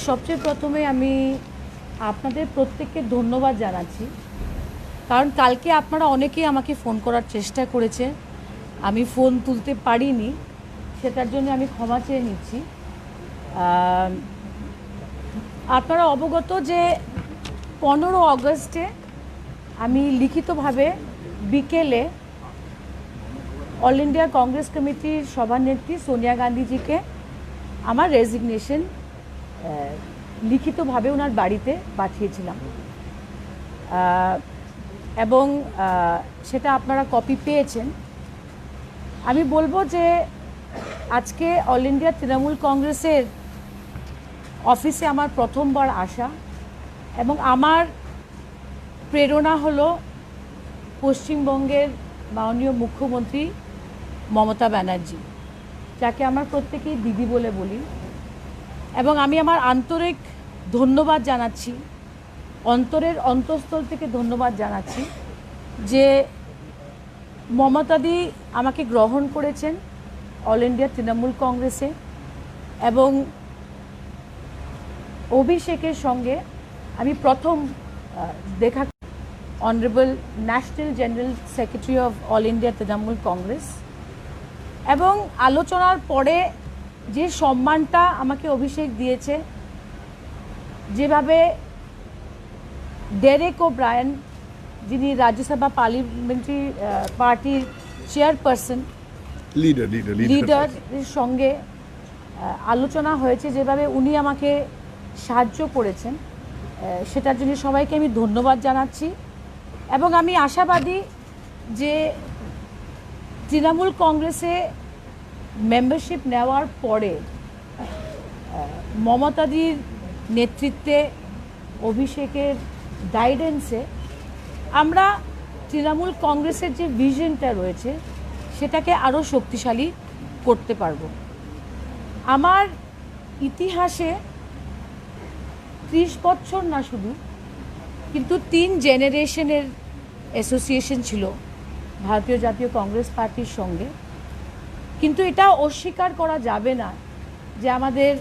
সবচেয়ে প্রথমে আমি আপনাদের প্রত্যেককে ধন্যবাদ জানাচ্ছি, কারণ কালকে আপনারা অনেকেই আমাকে ফোন করার চেষ্টা করেছে, আমি ফোন তুলতে পারিনি, সেটার জন্য আমি ক্ষমা চেয়ে নিচ্ছি। আপনারা অবগত যে 15 অগস্টে আমি লিখিতভাবে বিকেলে অল ইন্ডিয়া কংগ্রেস কমিটির সভানেত্রী সোনিয়া গান্ধীজিকে আমার রেজিগনেশন লিখিতভাবে ওনার বাড়িতে পাঠিয়েছিলাম, এবং সেটা আপনারা কপি পেয়েছেন। আমি বলবো যে আজকে অল ইন্ডিয়া তৃণমূল কংগ্রেসের অফিসে আমার প্রথমবার আসা, এবং আমার প্রেরণা হলো পশ্চিমবঙ্গের মাননীয় মুখ্যমন্ত্রী মমতা ব্যানার্জি, যাকে আমার প্রত্যেকেই দিদি বলে বলি। এবং আমি আমার আন্তরিক ধন্যবাদ জানাচ্ছি, অন্তরের অন্তঃস্থল থেকে ধন্যবাদ জানাচ্ছি যে মমতাদি আমাকে গ্রহণ করেছেন অল ইন্ডিয়া তৃণমূল কংগ্রেসে, এবং অভিষেকের সঙ্গে আমি প্রথম দেখা honourable national general secretary of all India Trinamool Congress, এবং আলোচনার পরে যে সম্মানটা আমাকে অভিষেক দিয়েছে, যেভাবে ডেরেক ওব্রায়ান, যিনি রাজ্যসভা পার্লামেন্টারি পার্টির চেয়ারপারসন লিডারের সঙ্গে আলোচনা হয়েছে, যেভাবে উনি আমাকে সাহায্য করেছেন, সেটার জন্য সবাইকে আমি ধন্যবাদ জানাচ্ছি। এবং আমি আশাবাদী যে তৃণমূল কংগ্রেসে মেম্বারশিপ নেওয়ার পরে মমতাদির নেতৃত্বে, অভিষেকের গাইডেন্সে আমরা তৃণমূল কংগ্রেসের যে ভিশনটা রয়েছে সেটাকে আরও শক্তিশালী করতে পারব। আমার ইতিহাসে 30 বছর না শুধু, কিন্তু 3 জেনারেশনের অ্যাসোসিয়েশন ছিল ভারতীয় জাতীয় কংগ্রেস পার্টির সঙ্গে। কিন্তু এটা অস্বীকার করা যাবে না যে আমাদের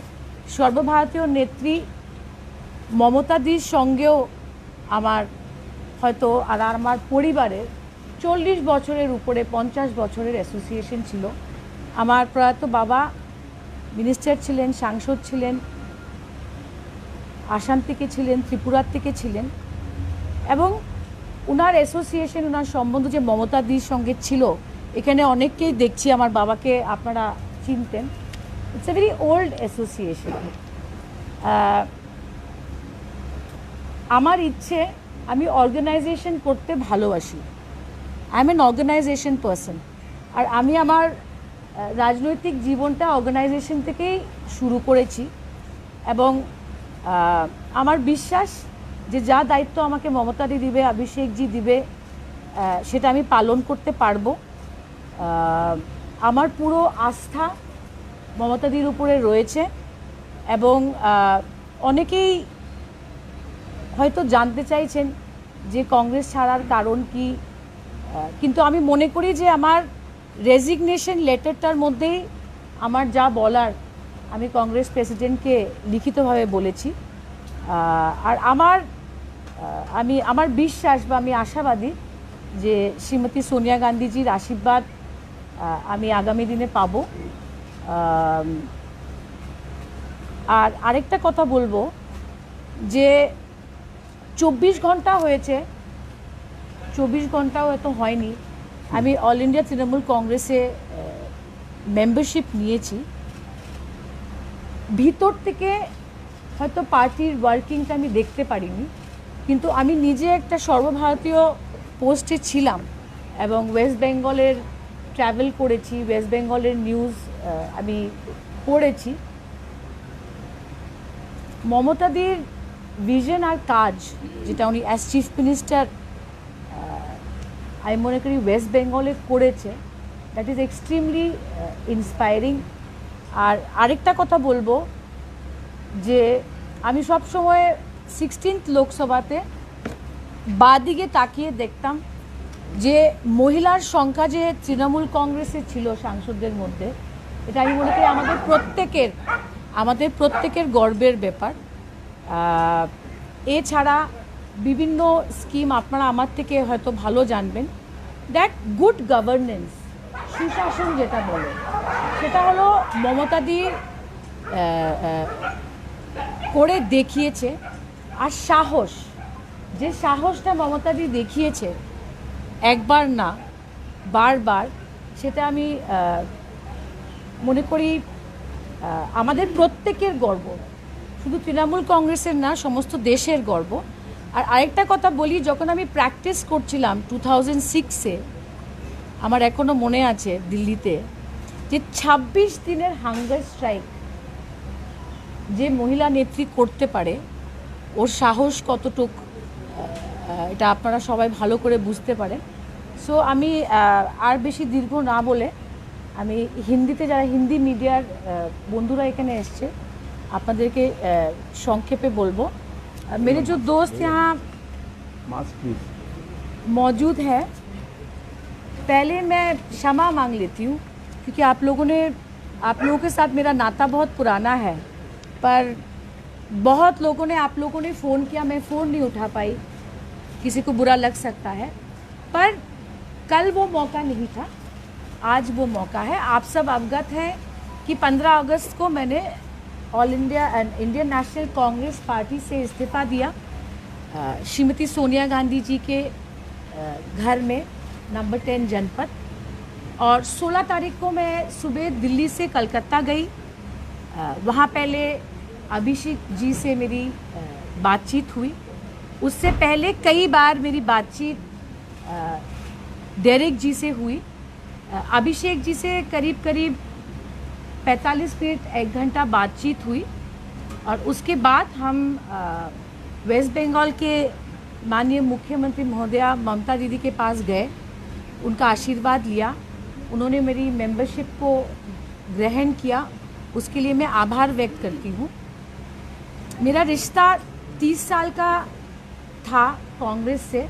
সর্বভারতীয় নেত্রী মমতাদির সঙ্গেও আমার হয়তো আর আমার পরিবারের 40 বছরের উপরে 50 বছরের অ্যাসোসিয়েশন ছিল। আমার প্রয়াত বাবা মিনিস্টার ছিলেন, সাংসদ ছিলেন, আসাম থেকে ছিলেন, ত্রিপুরার থেকে ছিলেন, এবং ওনার অ্যাসোসিয়েশন, ওনার সম্বন্ধ যে মমতাদির সঙ্গে ছিল, এখানে অনেককেই দেখছি আমার বাবাকে আপনারা চিনতেন। It's a very old association. আমার ইচ্ছে, আমি অর্গানাইজেশন করতে ভালোবাসি, I am an organization person, আর আমি আমার রাজনৈতিক জীবনটা অর্গানাইজেশন থেকেই শুরু করেছি। এবং আমার বিশ্বাস যে যা দায়িত্ব আমাকে মমতাদি দিবে, অভিষেকজি দিবে, সেটা আমি পালন করতে পারবো। আমার পুরো আস্থা মমতাদির উপরে রয়েছে, এবং অনেকেই হয়তো জানতে চাইছেন যে কংগ্রেস ছাড়ার কারণ কি, কিন্তু আমি মনে করি যে আমার রেজিগনেশন লেটারটার মধ্যেই আমার যা বলার আমি কংগ্রেস প্রেসিডেন্টকে লিখিতভাবে বলেছি। আর আমার বিশ্বাস বা আমি আশাবাদী যে শ্রীমতী সোনিয়া গান্ধীজির আশীর্বাদ আমি আগামী দিনে পাবো। আর আরেকটা কথা বলবো যে 24 ঘন্টা হয়েছে, 24 ঘন্টাও এত হয়নি আমি অল ইন্ডিয়া তৃণমূল কংগ্রেসে মেম্বারশিপ নিয়েছি। ভিতর থেকে হয়তো পার্টির ওয়ার্কিংটা আমি দেখতে পারিনি, কিন্তু আমি নিজে একটা সর্বভারতীয় পোস্টে ছিলাম, এবং ওয়েস্ট বেঙ্গলের ট্রাভেল করেছি, ওয়েস্ট বেঙ্গলের নিউজ আমি পড়েছি। মমতাদির ভিশন আর কাজ, যেটা উনি অ্যাজ চিফ মিনিস্টার আমি মনে করি ওয়েস্ট বেঙ্গলে করেছে, দ্যাট ইজ এক্সট্রিমলি ইন্সপায়ারিং। আর আরেকটা কথা বলবো যে আমি সবসময় 16th লোকসভাতে বাদিকে তাকিয়ে দেখতাম যে মহিলার সংখ্যা যে তৃণমূল কংগ্রেসে ছিল সাংসদদের মধ্যে, এটা আমি মনে করি আমাদের প্রত্যেকের আমাদের প্রত্যেকের গর্বের ব্যাপার। এছাড়া বিভিন্ন স্কিম আপনারা আমার থেকে হয়তো ভালো জানবেন। দ্যাট গুড গভর্নেন্স, সুশাসন যেটা বলে, সেটা হলো মমতাদির করে দেখিয়েছে। আর সাহস, যে সাহসটা মমতাদি দেখিয়েছে একবার না বারবার, সেটা আমি মনে করি আমাদের প্রত্যেকের গর্ব, শুধু তৃণমূল কংগ্রেসের না, সমস্ত দেশের গর্ব। আর আরেকটা কথা বলি, যখন আমি প্র্যাকটিস করছিলাম 2006-এ, আমার এখনও মনে আছে দিল্লিতে, যে 26 দিনের হাঙ্গার স্ট্রাইক যে মহিলা নেত্রী করতে পারে, ওর সাহস কতটুক, এটা আপনারা সবাই ভালো করে বুঝতে পারেন। সো আমি আর বেশি দীর্ঘ না বলে আমি হিন্দিতে, যারা হিন্দি মিডিয়ার বন্ধুরা এখানে এসছে, আপনাদেরকে সংক্ষেপে বলবো। मेरे जो दोस्त यहाँ मौजूद है, पहले मैं क्षमा मांग लेती हूँ, क्योंकि आप लोगों के साथ मेरा नाता बहुत पुराना है, पर बहुत लोगों ने, आप लोगों ने फ़ोन किया, मैं फ़ोन नहीं उठा पाई, किसी को बुरा लग सकता है, पर कल वो मौका नहीं था, आज वो मौका है। आप सब अवगत हैं कि 15 अगस्त को मैंने all India and Indian national Congress party से इस्तीफ़ा दिया, श्रीमती सोनिया गांधी जी के घर में नंबर 10 जनपद। और 16 तारीख को मैं सुबह दिल्ली से कलकत्ता गई। वहाँ पहले अभिषेक जी से मेरी बातचीत हुई। उससे पहले कई बार मेरी बातचीत डेरेक जी से हुई। अभिषेक जी से करीब 45 मिनट 1 घंटा बातचीत हुई। और उसके बाद हम वेस्ट बंगाल के माननीय मुख्यमंत्री महोदया ममता दीदी के पास गए, उनका आशीर्वाद लिया, उन्होंने मेरी मेंबरशिप को ग्रहण किया, उसके लिए मैं आभार व्यक्त करती हूँ। मेरा रिश्ता 30 साल का था कांग्रेस से,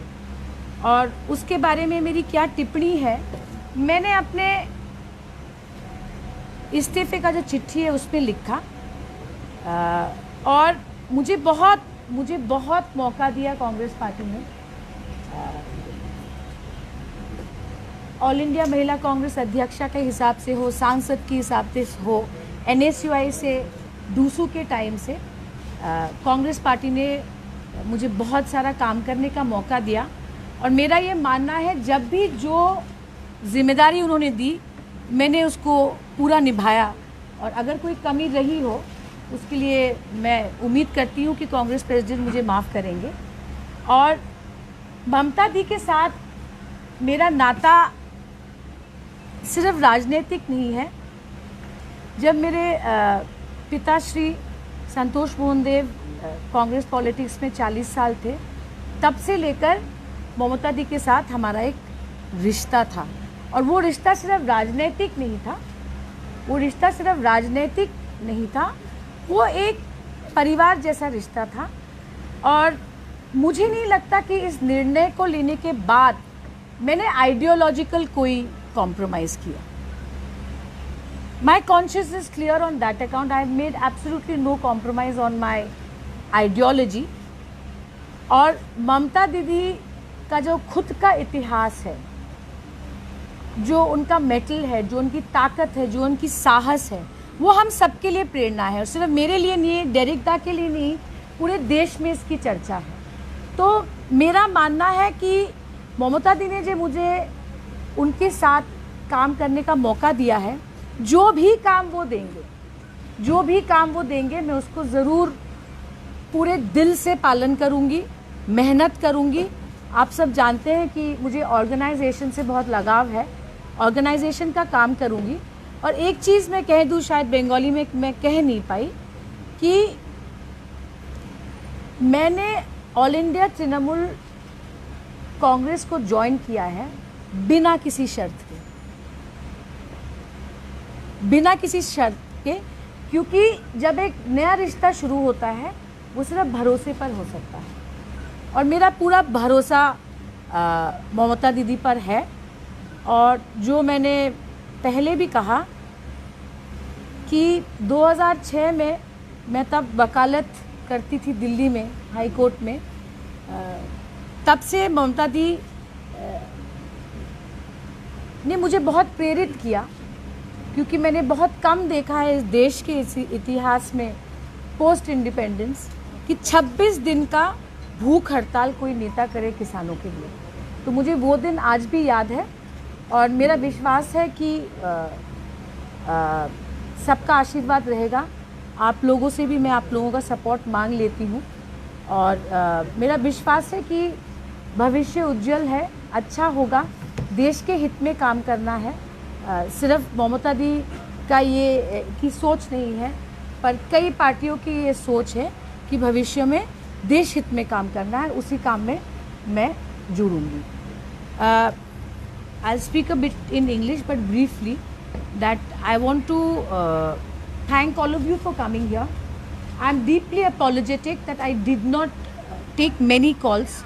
और उसके बारे में मेरी क्या टिप्पणी है, मैंने अपने इस्तीफे का जो चिट्ठी है उसमें लिखा। और मुझे बहुत मौका दिया कांग्रेस पार्टी ने। ऑल इंडिया महिला कांग्रेस अध्यक्षा के हिसाब से हो, सांसद के हिसाब से हो, NSUI से, डूसू के टाइम से कांग्रेस पार्टी ने मुझे बहुत सारा काम करने का मौका दिया। और मेरा ये मानना है, जब भी जो जिम्मेदारी उन्होंने दी, मैंने उसको पूरा निभाया। और अगर कोई कमी रही हो, उसके लिए मैं उम्मीद करती हूँ कि कांग्रेस प्रेसिडेंट मुझे माफ़ करेंगे। और ममता दी के साथ मेरा नाता सिर्फ राजनीतिक नहीं है। जब मेरे पिताश्री संतोष मोहन देव कांग्रेस पॉलिटिक्स में 40 साल थे, तब से लेकर ममता दी के साथ हमारा एक रिश्ता था। और वो रिश्ता सिर्फ राजनीतिक नहीं था, वो एक परिवार जैसा रिश्ता था। और मुझे नहीं लगता कि इस निर्णय को लेने के बाद मैंने आइडियोलॉजिकल कोई कॉम्प्रोमाइज़ किया। My conscious is clear on that account. I have made absolutely no compromise on my ideology. और ममता दीदी का जो खुद का इतिहास है, जो उनका मेटल है, जो उनकी ताकत है, जो उनकी साहस है, वो हम सबके लिए प्रेरणा है। और सिर्फ मेरे लिए नहीं, डेरेक दा के लिए नहीं, पूरे देश में इसकी चर्चा है। तो मेरा मानना है कि ममता दी ने जो मुझे उनके साथ काम करने का मौका दिया है, जो भी काम वो देंगे मैं उसको ज़रूर पूरे दिल से पालन करूँगी, मेहनत करूँगी। आप सब जानते हैं कि मुझे ऑर्गेनाइजेशन से बहुत लगाव है, ऑर्गेनाइजेशन का काम करूँगी। और एक चीज़ मैं कह दूँ, शायद बंगाली में मैं कह नहीं पाई, कि मैंने ऑल इंडिया तृणमूल कांग्रेस को ज्वाइन किया है बिना किसी शर्त के, क्योंकि जब एक नया रिश्ता शुरू होता है, वो सिर्फ भरोसे पर हो सकता है। और मेरा पूरा भरोसा ममता दीदी पर है। और जो मैंने पहले भी कहा कि 2006 में मैं तब वकालत करती थी दिल्ली में, हाई कोर्ट में। तब से ममता दी ने मुझे बहुत प्रेरित किया, क्योंकि मैंने बहुत कम देखा है इस देश के इतिहास में पोस्ट इंडिपेंडेंस कि 26 दिन का भूख हड़ताल कोई नेता करे किसानों के लिए। तो मुझे वो दिन आज भी याद है, और मेरा विश्वास है कि सबका आशीर्वाद रहेगा। आप लोगों से भी मैं आप लोगों का सपोर्ट मांग लेती हूँ, और मेरा विश्वास है कि भविष्य उज्जवल है, अच्छा होगा। देश के हित में काम करना है। सिर्फ ममता दी का ये की सोच नहीं है, पर कई पार्टियों की ये सोच है कि भविष्य में देश हित में काम करना है। उसी काम में मैं जुड़ूंगी। I'll speak a bit in English, but briefly, that I want to thank all of you for coming here. I'm deeply apologetic that I did not take many calls.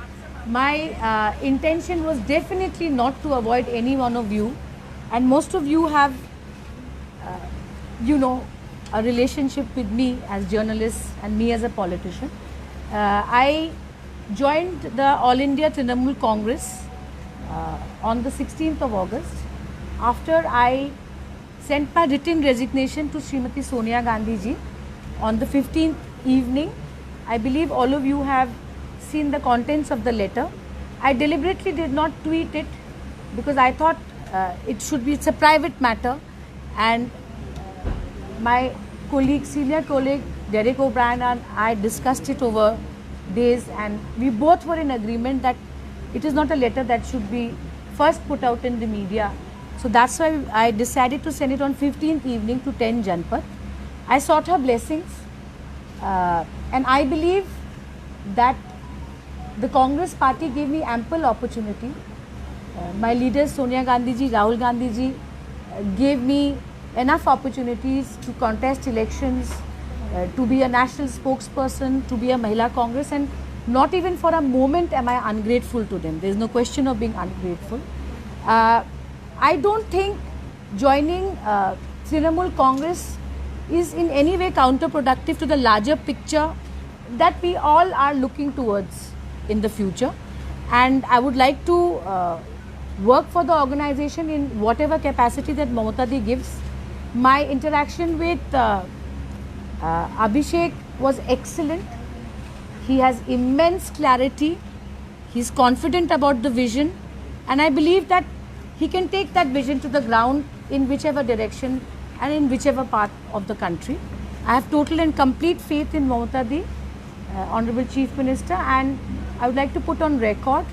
My intention was definitely not to avoid any one of you, and most of you have, a relationship with me as journalists and me as a politician. I joined the All India Trinamool Congress on the 16th of August, after I sent my written resignation to Srimati Sonia Gandhi ji on the 15th evening. I believe all of you have seen the contents of the letter. I deliberately did not tweet it because I thought it's a private matter, and my senior colleague Derek O'Brien and I discussed it over days, and we both were in agreement that it is not a letter that should be first put out in the media. So that's why I decided to send it on 15th evening to 10 Janpath. I sought her blessings, and I believe that the Congress party gave me ample opportunity. My leaders Sonia Gandhi ji, Rahul Gandhi ji gave me enough opportunities to contest elections, to be a national spokesperson, to be a Mahila Congress, and not even for a moment am I ungrateful to them. There is no question of being ungrateful. I don't think joining Trinamool Congress is in any way counterproductive to the larger picture that we all are looking towards in the future. And I would like to work for the organization in whatever capacity that Mamata Di gives. My interaction with Abhishek was excellent. He has immense clarity. He's confident about the vision, and I believe that he can take that vision to the ground in whichever direction and in whichever part of the country. I have total and complete faith in Mamata Di, Honorable Chief Minister, and I would like to put on record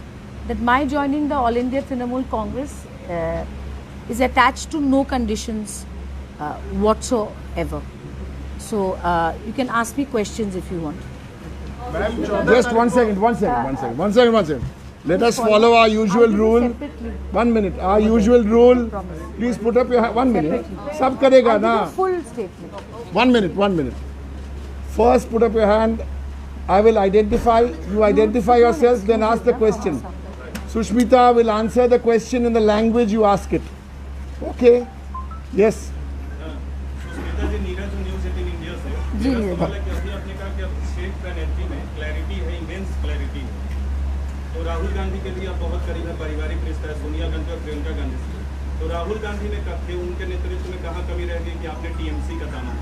that my joining the All India Trinamool Congress is attached to no conditions whatsoever. So you can ask me questions if you want. Just one second. Let us follow our usual rule. 1 minute. Our usual rule. Please put up your hand. 1 minute. Sab karega na. Full statement. 1 minute. First put up your hand. I will identify. You identify yourself, then ask the question. Sushmita will answer the question in the language you ask it. Okay? Yes. Sushmita ji, Neeraj News 18 India से। मेरा सवाल है कि अभी आपने कहा कि अब स्टेट पेनल्टी में क्लैरिटी है, इमेंस क्लैरिटी है। तो राहुल गांधी के भी आप बहुत करीब है, पारिवारिक रिश्ता है सोनिया गांधी और प्रियंका गांधी से। तो राहुल गांधी ने कहा थे उनके नेतृत्व में कहाँ कमी रह गई कि आपने टीएमसी का दाना?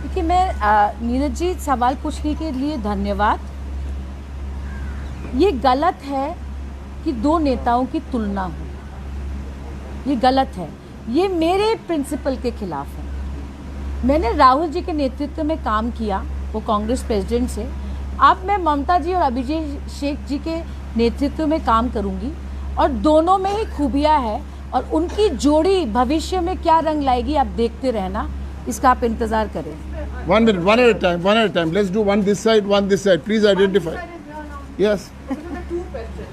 देखिए, मैं नीरज जी सवाल पूछने के लिए धन्यवाद। ये गलत है कि दो नेताओं की तुलना हो, ये गलत है, ये मेरे प्रिंसिपल के खिलाफ है। मैंने राहुल जी के नेतृत्व में काम किया, वो कांग्रेस प्रेसिडेंट से। अब मैं ममता जी और अभिषेक जी के नेतृत्व में काम करूंगी, और दोनों में ही खूबियां हैं, और उनकी जोड़ी भविष्य में क्या रंग लाएगी आप देखते रहना, इसका आप इंतजार करें। 1 minute, one at a time. Let's do one this side, one this side. Please identify. Yes.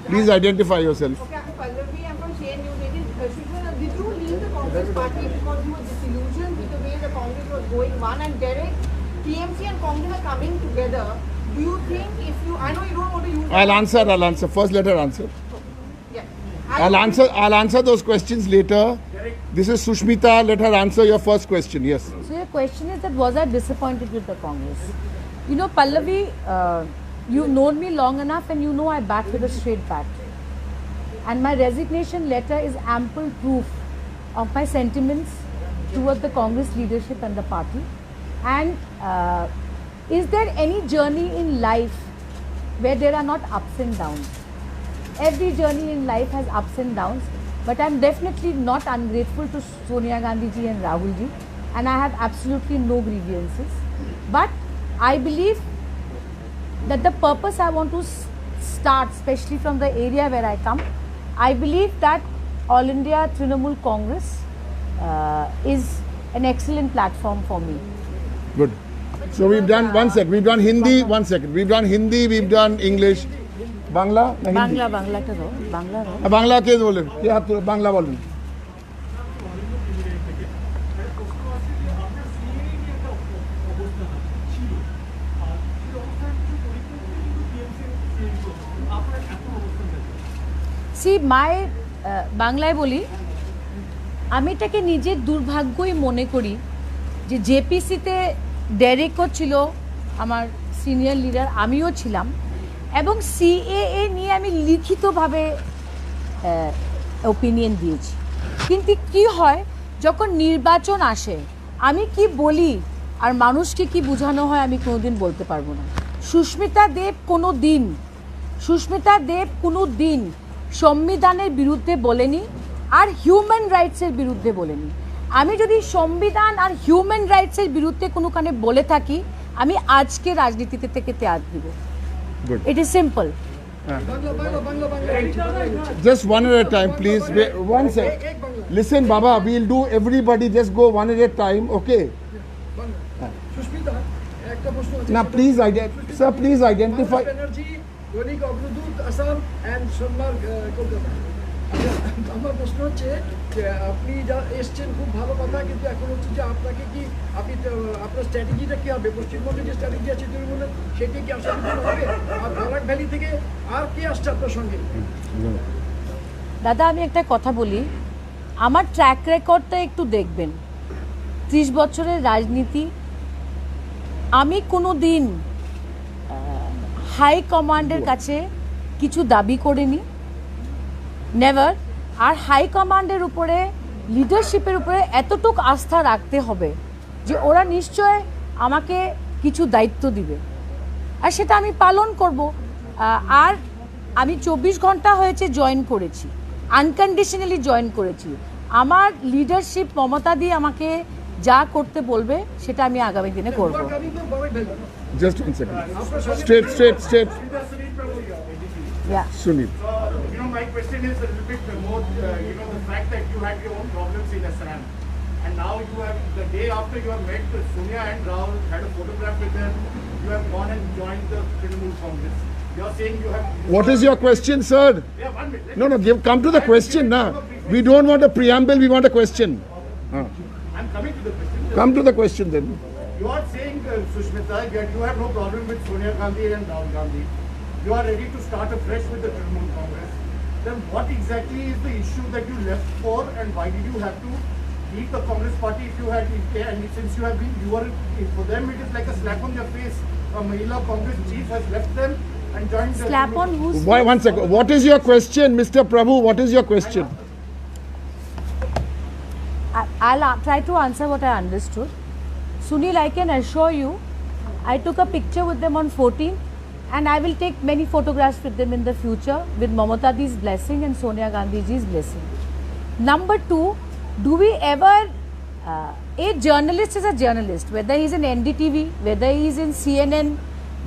Please identify yourself. Okay, Pallavi, I'm from CN News 18. Shishma, did you leave the Congress party because you were disillusioned with the way the Congress was going? One, and Derek, TMC and Congress are coming together. Do you think if you, I know you don't want to use... I'll answer. First let her answer. Yeah. I'll answer those questions later. This is Sushmita. Let her answer your first question. Yes. So your question is that was I disappointed with the Congress? You know, Pallavi, you've known me long enough and you know I bat with a straight bat. And my resignation letter is ample proof of my sentiments towards the Congress leadership and the party. And is there any journey in life where there are not ups and downs? Every journey in life has ups and downs, but I'm definitely not ungrateful to Sonia Gandhi ji and Rahul ji, and I have absolutely no grievances. But I believe that the purpose I want to start, especially from the area where I come, I believe that All India Trinamool Congress is an excellent platform for me. Good. So we've done, one second, we've done Hindi, one second. We've done Hindi, we've done English. Bangla? Na Hindi? Bangla to do. Bangla ro. Bangla ke बोले क्या आप तो बांग्ला बोलें C মাই বাংলায় বলি আমি এটাকে নিজের দুর্ভাগ্যই মনে করি যে জেপিসিতে ডেরেকও ছিল আমার সিনিয়র লিডার আমিও ছিলাম এবং সিএএ নিয়ে আমি লিখিতভাবে ওপিনিয়ন দিয়েছি কিন্তু কি হয় যখন নির্বাচন আসে আমি কি বলি আর মানুষকে কি বোঝানো হয় আমি কোনোদিন বলতে পারবো না সুস্মিতা দেব কোনো দিন সংবিধানের বিরুদ্ধে বলেনি আর হিউম্যান রাইটসের বিরুদ্ধে বলেনি আমি যদি সংবিধান আর হিউম্যান রাইটসের বিরুদ্ধে কোনোখানে বলে থাকি আমি আজকে রাজনীতিতে থেকে ত্যাগ দিব Good. It is simple. Just one at a time, please. Wait, one sec. Listen, Baba, we'll do everybody. Just go one at a time, okay? Now, please, sir, please identify. দৈনিক অগ্রদূত আসাম অ্যান্ড সোমবার কলকাতা আমার প্রশ্ন হচ্ছে যে আপনি যা এসছেন খুব ভালো কথা কিন্তু এখন হচ্ছে যে আপনাকে কি আপনি আপনার স্ট্র্যাটেজিটা কি হবে পশ্চিমবঙ্গের যে স্ট্র্যাটেজি আছে তৃণমূলের সেটি কি আসার জন্য হবে আর বরাক ভ্যালি থেকে আর কি আসছে আপনার সঙ্গে দাদা আমি একটা কথা বলি আমার ট্র্যাক রেকর্ডটা একটু দেখবেন 30 বছরের রাজনীতি আমি কোনো দিন হাই কমান্ডের কাছে কিছু দাবি করিনি নেভার আর হাই কমান্ডের উপরে লিডারশিপের উপরে এতটুক আস্থা রাখতে হবে যে ওরা নিশ্চয় আমাকে কিছু দায়িত্ব দিবে আর সেটা আমি পালন করব আর আমি 24 ঘন্টা হয়েছে জয়েন করেছি আনকন্ডিশনালি জয়েন করেছি আমার লিডারশিপ মমতা দিয়ে আমাকে যা করতে বলবে সেটা আমি আগামী দিনে করব Just one second. Straight. Yeah. Sunil. My question is a little bit more, the fact that you had your own problems in Assam. And now you have, the day after you have met Sonia and Rahul, had a photograph with them, you have gone and joined the Trinamool Congress. You are saying you have... What is your question, sir? Yeah, 1 minute. No, come to the question now. We don't want a preamble, we want a question. I'm coming to the question. Come to the question then. You are saying, Sushmita, that you have no problem with Sonia Gandhi and Rahul Gandhi. You are ready to start afresh with the Trinamool Congress. Then what exactly is the issue that you left for, and why did you have to leave the Congress party if you had, and since you have been, for them it is like a slap on their face. A Mahila Congress chief has left them and joined the Slap on Trinamool. who's Why, one second. What is your question, Mr. Prabhu? What is your question? I'll try to answer what I understood. Sunil, I can assure you, I took a picture with them on 14th and I will take many photographs with them in the future with Mamata Di's blessing and Sonia Gandhi ji's blessing. Number 2, do we ever, a journalist is a journalist, whether he's in NDTV, whether he's in CNN,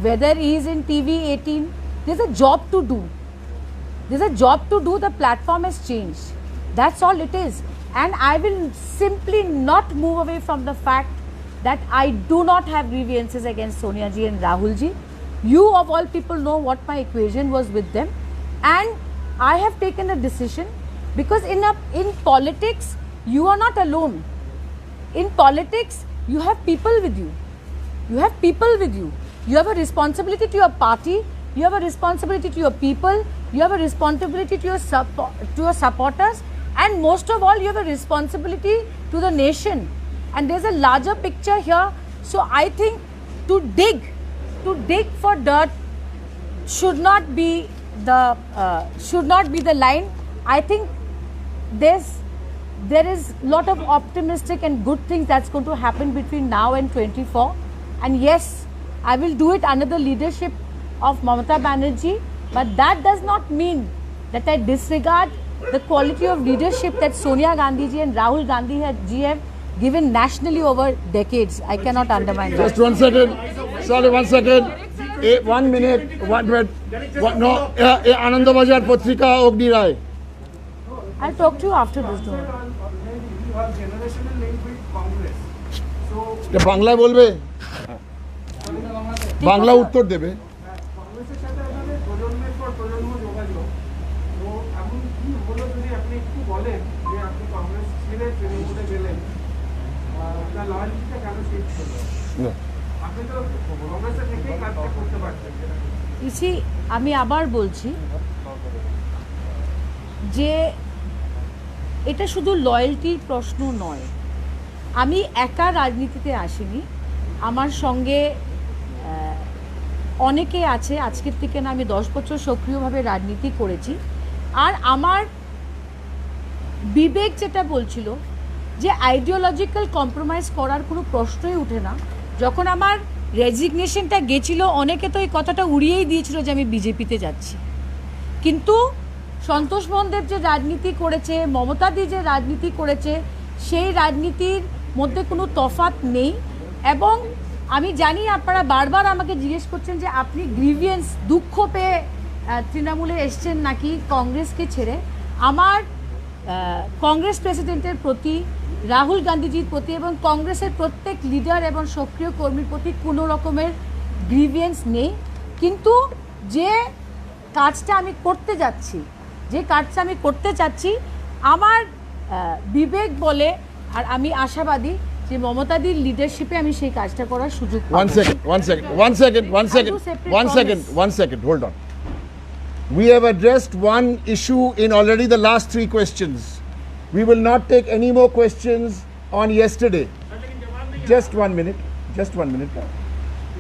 whether he's in TV 18, there's a job to do. There's a job to do, the platform has changed. That's all it is. And I will simply not move away from the fact that I do not have grievances against Sonia ji and Rahul ji. You of all people know what my equation was with them, and I have taken a decision because in politics you are not alone. In politics you have people with you. You have people with you. You have a responsibility to your party. You have a responsibility to your people. You have a responsibility to your supporters, And most of all, you have a responsibility to the nation. And there's a larger picture here. So I think to dig for dirt should not be the line. I think there is lot of optimistic and good things that's going to happen between now and 24. And yes, I will do it under the leadership of Mamata Banerjee. But that does not mean that I disregard the quality of leadership that Sonia Gandhi ji and Rahul Gandhi ji have given nationally over decades. I cannot undermine that. Just 1 second. Sorry, 1 second. 1 minute. 1 minute. No, Ananda Bazar Patrika Ogni Rai. I'll talk to you after this. Don't worry. You have generational link with Congress. So বাংলায় বলবে বাংলা উত্তর দেবে কংগ্রেসের সাথে আপনাদের প্রজন্মের পর প্রজন্ম যোগাযোগ তো এখন কি হলো যদি আপনি একটু বলেন যে আপনি কংগ্রেস ছেড়ে তৃণমূলে গেলেন আপনার লয়ালিটিটা কেন শিফট হলো আপনি তো কংগ্রেসের থেকেই কাজটা করতে পারতেন ইসি আমি আবার বলছি যে এটা শুধু লয়্যালটির প্রশ্ন নয়। আমি একা রাজনীতিতে আসিনি, আমার সঙ্গে অনেকে আছে। আজকের থেকে না, আমি 10 বছর সক্রিয়ভাবে রাজনীতি করেছি। আর আমার বিবেক যেটা বলছিল যে আইডিওলজিক্যাল কম্প্রোমাইজ করার কোনো প্রশ্নই ওঠে না। যখন আমার রেজিগনেশনটা গেছিল, অনেকে তো এই কথাটা উড়িয়েই দিয়েছিল যে আমি বিজেপিতে যাচ্ছি। কিন্তু সন্তোষ মোহনদেব যে রাজনীতি করেছে, মমতাদি যে রাজনীতি করেছে, সেই রাজনীতির মধ্যে কোনো তফাৎ নেই। এবং আমি জানি আপনারা বারবার আমাকে জিজ্ঞেস করছেন যে আপনি গ্রিভিয়েন্স, দুঃখ পেয়ে তৃণমূলে এসছেন নাকি কংগ্রেসকে ছেড়ে। আমার কংগ্রেস প্রেসিডেন্টের প্রতি, রাহুল গান্ধীজির প্রতি এবং কংগ্রেসের প্রত্যেক লিডার এবং সক্রিয় কর্মীর প্রতি কোনো রকমের গ্রিভিয়েন্স নেই। কিন্তু যে কাজটা আমি করতে যাচ্ছি, আমার বিবেক বলে, আর আমি আশাবাদী যে মমতাদির লিডারশিপে আমি সেই কাজটা করার সুযোগ পাবো। One second, hold on. We have addressed one issue in already the last 3 questions. We will not take any more questions on yesterday. Just 1 minute.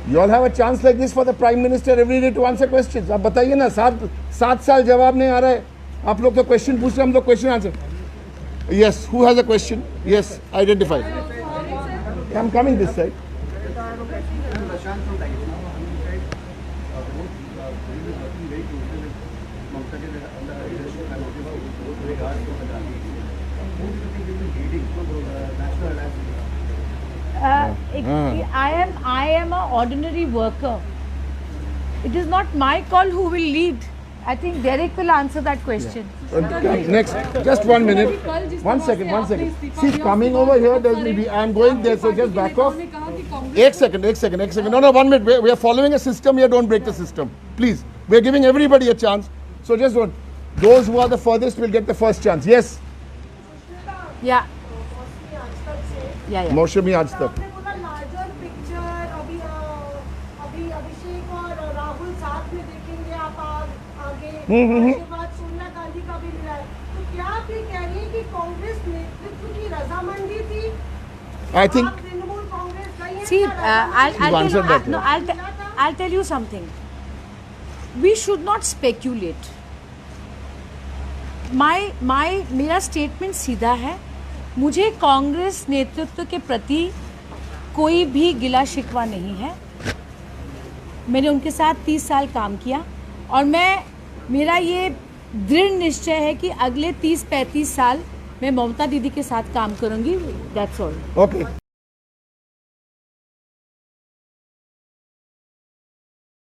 You all have a chance like this for the Prime Minister every day to answer questions. आप बताइए ना, 7 साल जवाब नहीं आ रहा है, आप लोग तो क्वेश्चन पूछ रहे हैं, हम लोग question answer. Yes, who has a question? Yes, identify. I'm coming this side. I am an ordinary worker. It is not my call who will lead. I think Derek will answer that question. Next, just 1 minute. 1 second. See, coming over here does me. I'm going there, so just back off. 1 second. No, 1 minute. We are following a system here. Don't break the system, please. We are giving everybody a chance. So just one. Those who are the furthest will get the first chance. Yes. Yeah. मौसमी आज तक आपने बोला larger picture, अभी अभिषेक और राहुल साथ में देखेंगे आप आगे, उसके बाद सोनिया गांधी का भी मिला है, तो क्या आप ये कह रही हैं कि कांग्रेस नेतृत्व की रजामंदी थी? I think आप तृणमूल कांग्रेस गई हैं See, क्या I'll tell you something. We should not speculate. मेरा स्टेटमेंट सीधा है। मुझे कांग्रेस नेतृत्व के प्रति कोई भी गिला शिकवा नहीं है। मैंने उनके साथ 30 साल काम किया और मेरा ये दृढ़ निश्चय है कि अगले 30-35 साल मैं ममता दीदी के साथ काम करूंगी। That's all. okay.